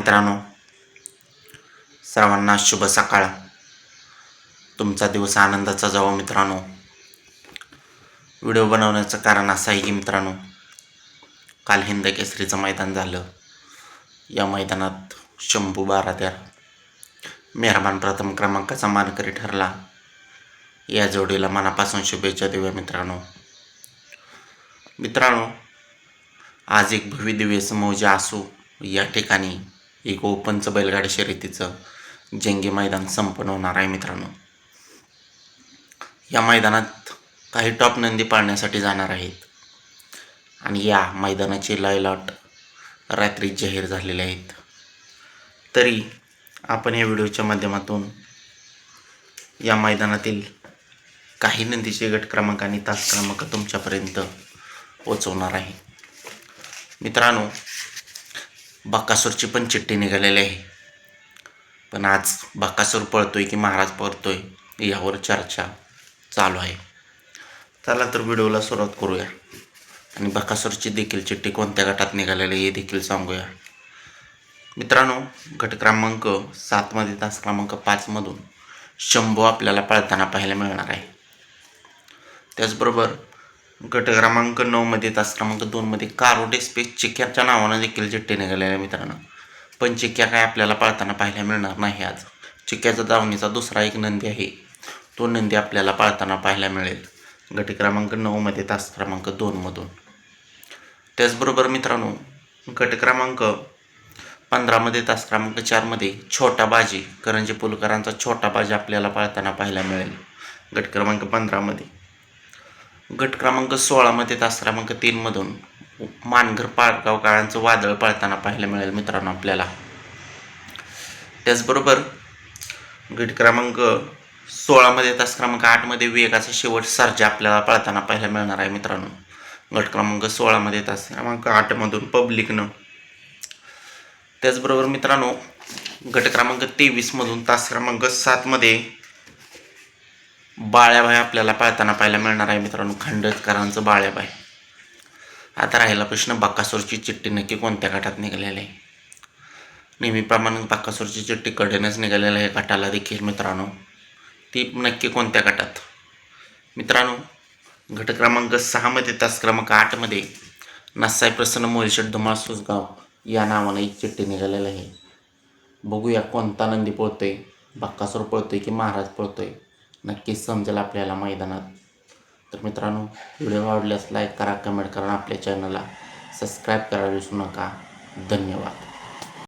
मित्रांनो, सर्वांना शुभ सकाळ. तुमचा दिवस आनंदाचा जावो मित्रांनो. व्हिडिओ बनवण्याचं कारण असं आहे की मित्रांनो, काल हिंद केसरीचं मैदान झालं. या मैदानात शंभू बाराद्या मेहरबान प्रथम क्रमांकाचा मानकरी ठरला. या जोडीला मनापासून शुभेच्छा देऊया मित्रांनो. आज एक भव्यदिव्य मौजे असू या ठिकाणी एक ओपनचं बैलगाडी शर्यतीचं जंगी मैदान संपन्न होणार आहे मित्रांनो. या मैदानात काही टॉप नंदी पाळण्यासाठी जाणार आहेत आणि या मैदानाचे लॉट रात्री जाहीर झालेले आहेत. तरी आपण या व्हिडिओच्या माध्यमातून या मैदानातील काही नंदीचे गट क्रमांक आणि तास क्रमांक तुमच्यापर्यंत पोहोचवणार आहे मित्रांनो. बकासूरची पण चिठ्ठी निघालेली आहे, पण आज बकासूर पळतोय की महाराज पळतोय यावर चर्चा चालू आहे. चला तर व्हिडिओला सुरुवात करूया आणि बकासूरची देखील चिठ्ठी कोणत्या गटात निघालेली आहे हे देखील सांगूया मित्रांनो. गट क्रमांक 7 मध्ये तास क्रमांक 5 मधून शंभू आपल्याला पळताना पाहायला मिळणार आहे. त्याचबरोबर गट क्रमांक 9 मध्ये तास क्रमांक 2 मध्ये कारोडे स्पेस चिक्याच्या नावानं देखील चिठ्ठी निघालेली आहे मित्रांनो. पण चिक्या काय आपल्याला पाळताना पाहायला मिळणार नाही. आज चिक्याचा दावणीचा दुसरा एक नंदी आहे, तो नंदी आपल्याला पाळताना पाहायला मिळेल गट क्रमांक 9 मध्ये तास क्रमांक 2 मधून. त्याचबरोबर मित्रांनो, गट क्रमांक 15 मध्ये तास क्रमांक 4 मध्ये छोटा बाजी करंजी पुलकरांचा छोटा बाजी आपल्याला पाळताना पाहायला मिळेल गट क्रमांक 15 मध्ये. गट क्रमांक 16 मध्ये तास क्रमांक 3 मधून मानघर पारगावकरांचं वादळ पाळताना पाहायला मिळेल मित्रांनो आपल्याला. त्याचबरोबर गट क्रमांक 16 मध्ये तास क्रमांक 8 मध्ये वेगाचा शेवट सर्जा आपल्याला पाळताना पाहायला मिळणार आहे मित्रांनो. गट क्रमांक 16 मध्ये तास क्रमांक 8 मधून पब्लिकनं. त्याचबरोबर मित्रांनो, गट क्रमांक 23 मधून तास क्रमांक 7 मध्ये बाळ्याबाई आपल्याला पाळताना पाहायला मिळणार आहे मित्रांनो, खांडेकरांचं बाळ्याबाई. आता राहिला प्रश्न, बकासूरची चिठ्ठी नक्की कोणत्या गटात निघालेली आहे. नेहमीप्रमाणे बकासूरची चिठ्ठी कडेनच निघालेली आहे गटाला देखील मित्रांनो. ती नक्की कोणत्या गटात मित्रांनो. गट क्रमांक 6 मध्ये तास क्रमांक 8 मध्ये नसाई प्रसन्न मोलशेट धुमाळ सुसगाव या नावानं एक चिठ्ठी निघालेली आहे. बघूया कोणता नंदी पळतोय, बकासूर पळतोय की महाराज पळतोय, नक्कीच समजेल आपल्याला मैदानात. तर मित्रांनो, व्हिडिओ आवडल्यास लाईक करा, कमेंट करा, आपल्या चॅनलला सबस्क्राईब करायला विसरू नका. धन्यवाद.